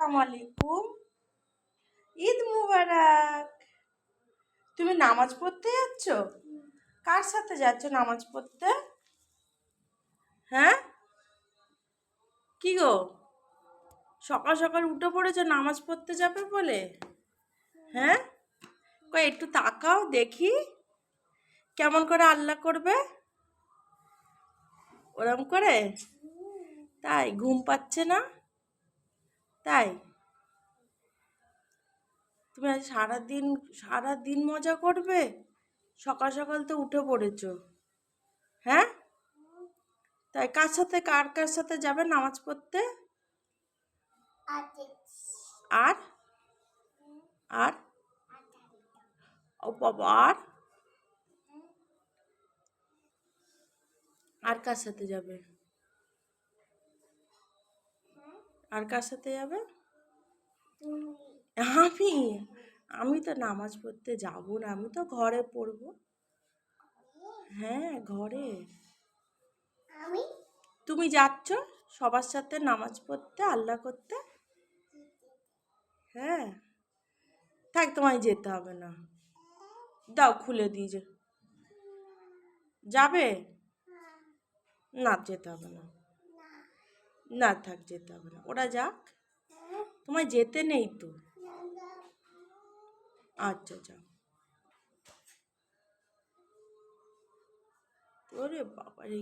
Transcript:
আসসালামু আলাইকুম। ঈদ মুবারক। তুমি নামাজ পড়তে যাচ্ছ? কার সাথে যাচ্ছ নামাজ পড়তে? হ্যাঁ, কি গো, সকাল সকাল উঠে পড়েছো নামাজ পড়তে যাবে বলে? হ্যাঁ, কই একটু তাকাও দেখি কেমন করে আল্লাহ করবে। ওরম করে? তাই ঘুম পাচ্ছে না? তাই তুমি আজ সারাদিন মজা করবে? সকাল সকাল তো উঠে পড়েছো। হ্যাঁ, তাই কার সাথে যাবে নামাজ পড়তে? আর আর ও বাবা, আর কার সাথে যাবে? আর কার সাথে যাবে? আমি আমি তো নামাজ পড়তে যাব না, আমি তো ঘরে পড়বো। হ্যাঁ, ঘরে। তুমি যাচ্ছ সবার সাথে নামাজ পড়তে, আল্লাহ করতে? হ্যাঁ, থাক, তোমায় যেতে হবে না। দাও খুলে দিয়ে যাবে? না, যেতে হবে না। না থাক, যেতে হবে না, ওরা যাক। তোমায় যেতে নেই তো। আচ্ছা, যাও। ওরে বাবা রে।